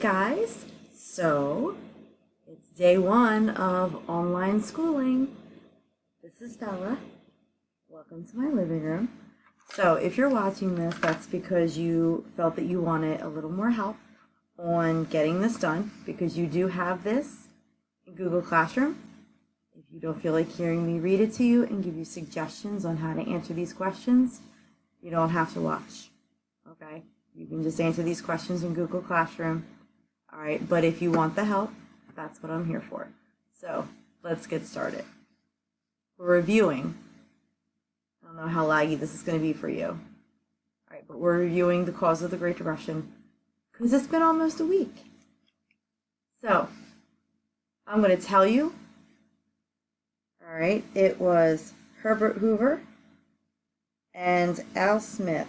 guys. So, it's day one of online schooling. This is Bella. Welcome to my living room. So, if you're watching this, that's because you felt that you wanted a little more help on getting this done, because you do have this in Google Classroom. If you don't feel like hearing me read it to you and give you suggestions on how to answer these questions, you don't have to watch. Okay? You can just answer these questions in Google Classroom. All right, but if you want the help, that's what I'm here for. So let's get started. We're reviewing. I don't know how laggy this is going to be for you. All right, but we're reviewing the cause of the Great Depression because it's been almost a week. So I'm going to tell you. All right, it was Herbert Hoover and Al Smith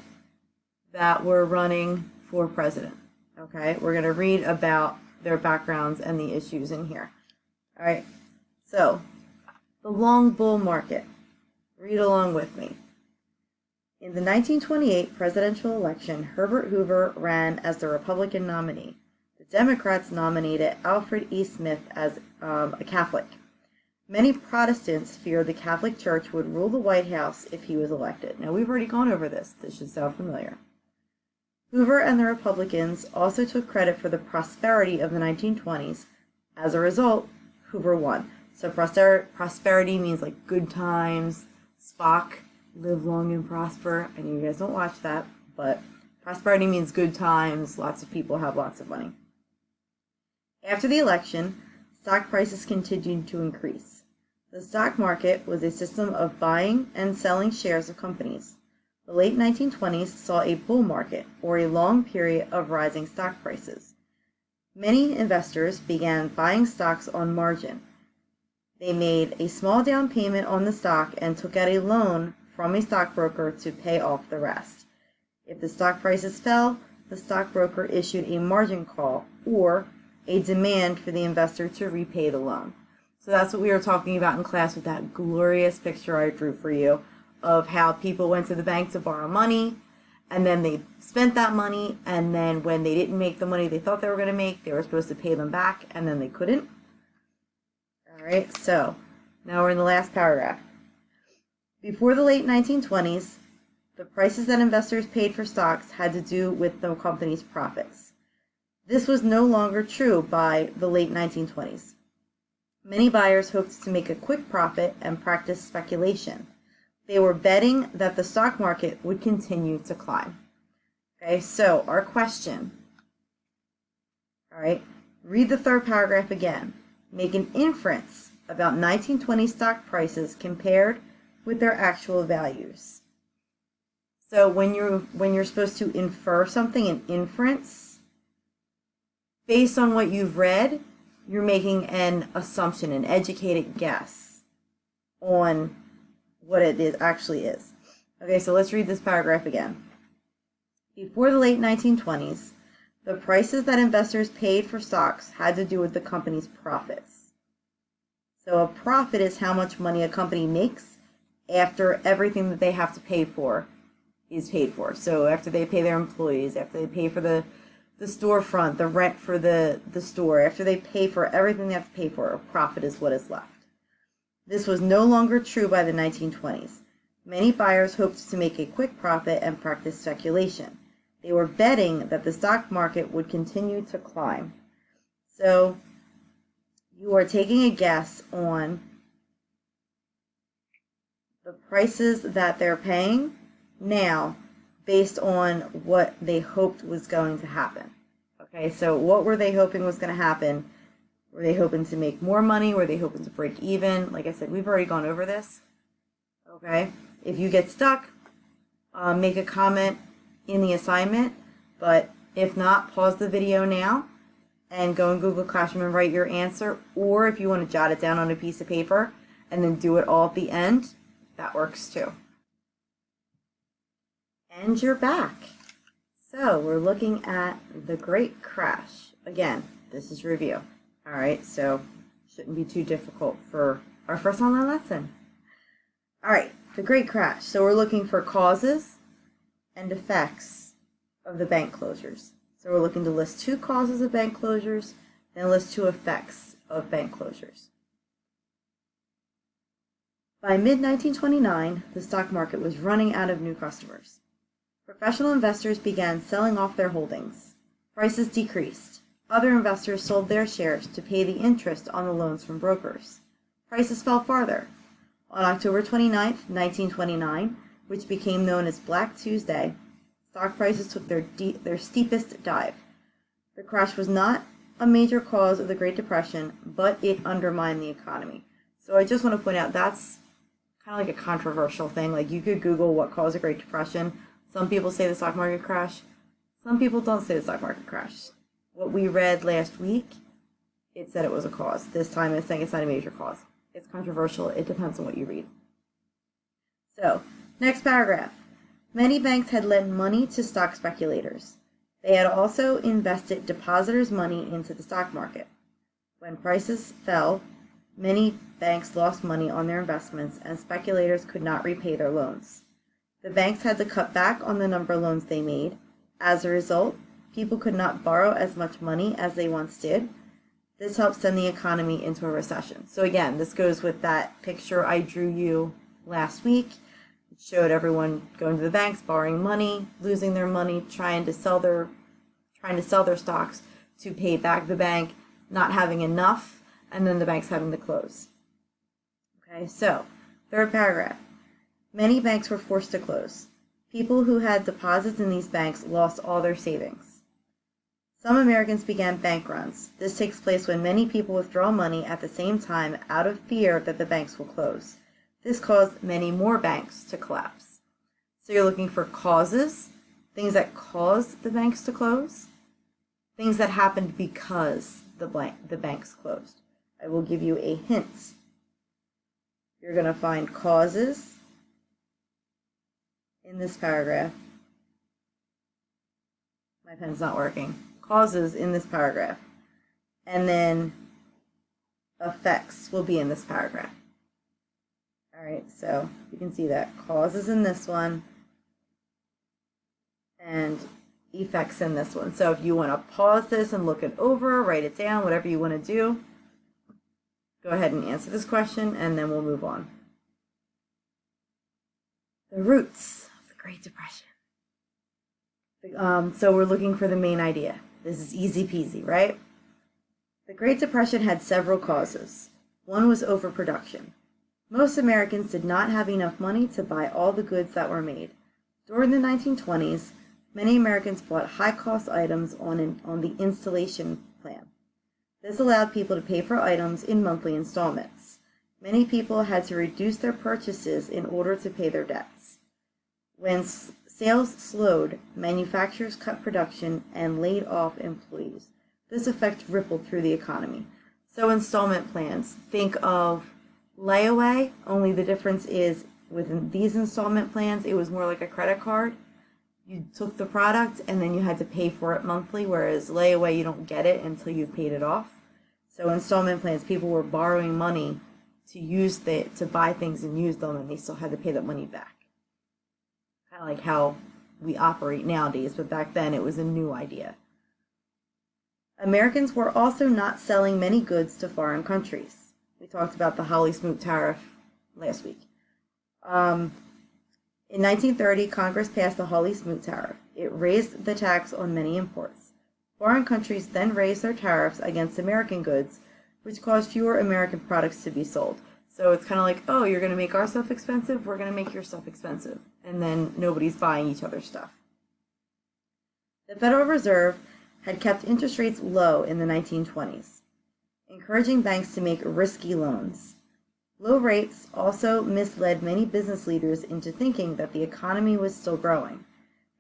that were running for president. Okay, we're going to read about their backgrounds and the issues in here. All right, so the long bull market. Read along with me. In the 1928 presidential election, Herbert Hoover ran as the Republican nominee. The Democrats nominated Alfred E. Smith as a Catholic. Many Protestants feared the Catholic Church would rule the White House if he was elected. Now, we've already gone over this. This should sound familiar. Hoover and the Republicans also took credit for the prosperity of the 1920s. As a result, Hoover won. So prosperity means like good times. Spock, live long and prosper. I know you guys don't watch that, but prosperity means good times. Lots of people have lots of money. After the election, stock prices continued to increase. The stock market was a system of buying and selling shares of companies. The late 1920s saw a bull market, or a long period of rising stock prices. Many investors began buying stocks on margin. They made a small down payment on the stock and took out a loan from a stockbroker to pay off the rest. If the stock prices fell, the stockbroker issued a margin call, or a demand for the investor to repay the loan. So that's what we were talking about in class with that glorious picture I drew for you of how people went to the bank to borrow money, and then they spent that money, and then when they didn't make the money they thought they were going to make, they were supposed to pay them back, and then they couldn't. All right, so now we're in the last paragraph. Before the late 1920s, the prices that investors paid for stocks had to do with the company's profits. This was no longer true by the late 1920s. Many buyers hoped to make a quick profit and practice speculation. They were betting that the stock market would continue to climb. Okay, so our question. All right, read the third paragraph again. Make an inference about 1920 stock prices compared with their actual values. So when you're supposed to infer something, an inference, based on what you've read, you're making an assumption, an educated guess on what it actually is. Okay, so let's read this paragraph again. Before the late 1920s, the prices that investors paid for stocks had to do with the company's profits. So a profit is how much money a company makes after everything that they have to pay for is paid for. So after they pay their employees, after they pay for the storefront, the rent for the store, after they pay for everything they have to pay for, a profit is what is left. This was no longer true by the 1920s. Many buyers hoped to make a quick profit and practice speculation. They were betting that the stock market would continue to climb. So you are taking a guess on the prices that they're paying now based on what they hoped was going to happen. Okay, so what were they hoping was going to happen? Were they hoping to make more money? Were they hoping to break even? Like I said, we've already gone over this. Okay, if you get stuck, make a comment in the assignment, but if not, pause the video now and go in Google Classroom and write your answer, or if you want to jot it down on a piece of paper and then do it all at the end, that works too. And you're back. So we're looking at the Great Crash. Again, this is review. All right, so shouldn't be too difficult for our first online lesson. All right, the Great Crash. So we're looking for causes and effects of the bank closures. So So we're looking to list 2 causes of bank closures, then list 2 effects of bank closures. By mid-1929, the stock market was running out of new customers. Professional investors began selling off their holdings. Prices decreased. Other investors sold their shares to pay the interest on the loans from brokers. Prices fell farther. On October 29, 1929, which became known as Black Tuesday, stock prices took their steepest dive. The crash was not a major cause of the Great Depression, but it undermined the economy. So I just want to point out that's kind of like a controversial thing. Like, you could Google what caused the Great Depression. Some people say the stock market crash. Some people don't say the stock market crash. What we read last week, it said it was a cause. This time it's saying it's not a major cause. It's controversial. It depends on what you read. So, next paragraph. Many banks had lent money to stock speculators. They had also invested depositors' money into the stock market. When prices fell, many banks lost money on their investments, and speculators could not repay their loans. The banks had to cut back on the number of loans they made. As a result, people could not borrow as much money as they once did. This helped send the economy into a recession. So again, this goes with that picture I drew you last week. It showed everyone going to the banks, borrowing money, losing their money, trying to sell their stocks to pay back the bank, not having enough, and then the banks having to close. Okay, so third paragraph. Many banks were forced to close. People who had deposits in these banks lost all their savings. Some Americans began bank runs. This takes place when many people withdraw money at the same time out of fear that the banks will close. This caused many more banks to collapse. So you're looking for causes, things that caused the banks to close, things that happened because the banks closed. I will give you a hint. You're going to find causes in this paragraph. My pen's not working. Causes in this paragraph. And then effects will be in this paragraph. Alright, so you can see that. Causes in this one. And effects in this one. So if you want to pause this and look it over, write it down, whatever you want to do, go ahead and answer this question, and then we'll move on. The roots of the Great Depression. So we're looking for the main idea. This is easy peasy, right? The Great Depression had several causes. One was overproduction. Most Americans did not have enough money to buy all the goods that were made. During the 1920s, many Americans bought high-cost items on the installation plan. This allowed people to pay for items in monthly installments. Many people had to reduce their purchases in order to pay their debts. When sales slowed, manufacturers cut production and laid off employees. This effect rippled through the economy. So installment plans, think of layaway, only the difference is within these installment plans, it was more like a credit card. You took the product and then you had to pay for it monthly, whereas layaway, you don't get it until you've paid it off. So installment plans, people were borrowing money to buy things and use them, and they still had to pay that money back. Kind of like how we operate nowadays, but back then it was a new idea. Americans were also not selling many goods to foreign countries. We talked about the Hawley-Smoot tariff last week. In 1930, Congress passed the Hawley-Smoot tariff. It raised the tax on many imports. Foreign countries then raised their tariffs against American goods, which caused fewer American products to be sold. So it's kind of like, oh, you're going to make our stuff expensive, we're going to make your stuff expensive. And then nobody's buying each other's stuff. The Federal Reserve had kept interest rates low in the 1920s, encouraging banks to make risky loans. Low rates also misled many business leaders into thinking that the economy was still growing.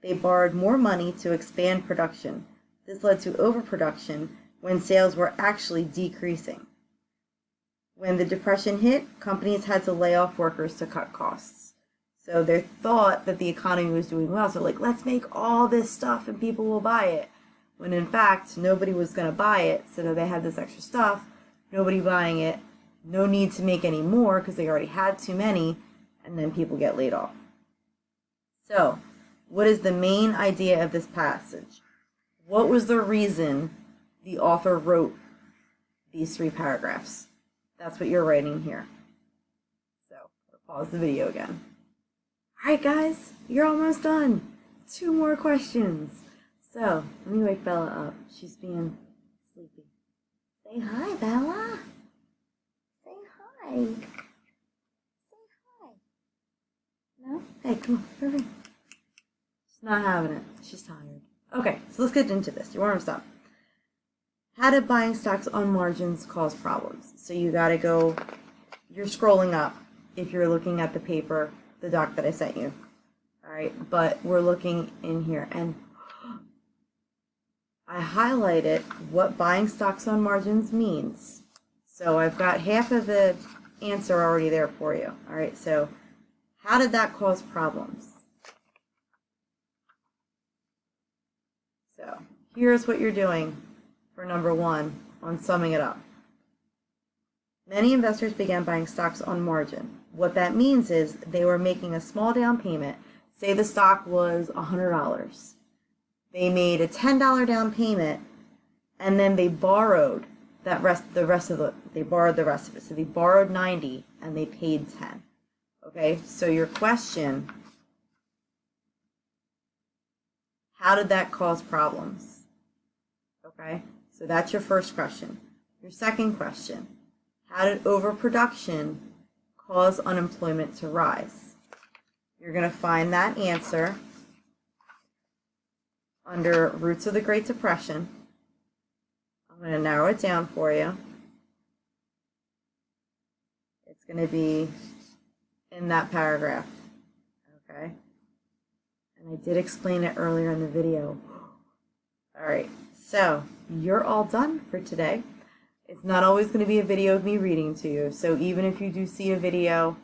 They borrowed more money to expand production. This led to overproduction when sales were actually decreasing. When the Depression hit, companies had to lay off workers to cut costs. So they thought that the economy was doing well, so like, let's make all this stuff and people will buy it. When in fact, nobody was going to buy it, so they had this extra stuff, nobody buying it, no need to make any more because they already had too many, and then people get laid off. So, what is the main idea of this passage? What was the reason the author wrote these 3 paragraphs? That's what you're writing here. So, pause the video again. Alright guys, you're almost done. 2 more questions. So, let me wake Bella up. She's being sleepy. Say hi, Bella. Say hi. Say hi. No? Hey, come on, hurry. She's not having it. She's tired. Okay, so let's get into this. You're warmed up. How did buying stocks on margins cause problems? So you gotta go, you're scrolling up if you're looking at the paper, the doc that I sent you. Alright, but we're looking in here, and I highlighted what buying stocks on margins means. So I've got half of the answer already there for you. Alright, so how did that cause problems? So here's what you're doing for number 1 on summing it up. Many investors began buying stocks on margin. What that means is they were making a small down payment. Say the stock was $100. They made a $10 down payment, and then they borrowed they borrowed the rest of it. So they borrowed 90 and they paid 10. Okay, so your question, how did that cause problems? Okay, so that's your first question. Your second question, how did overproduction cause unemployment to rise? You're going to find that answer under Roots of the Great Depression. I'm going to narrow it down for you. It's going to be in that paragraph. Okay? And I did explain it earlier in the video. Alright, so you're all done for today. It's not always going to be a video of me reading to you. So even if you do see a video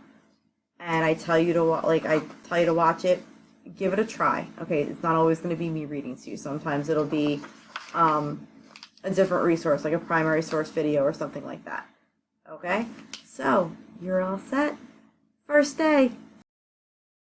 and I tell you to watch it, give it a try. Okay, it's not always going to be me reading to you. Sometimes it'll be a different resource, like a primary source video or something like that. Okay, so you're all set. First day.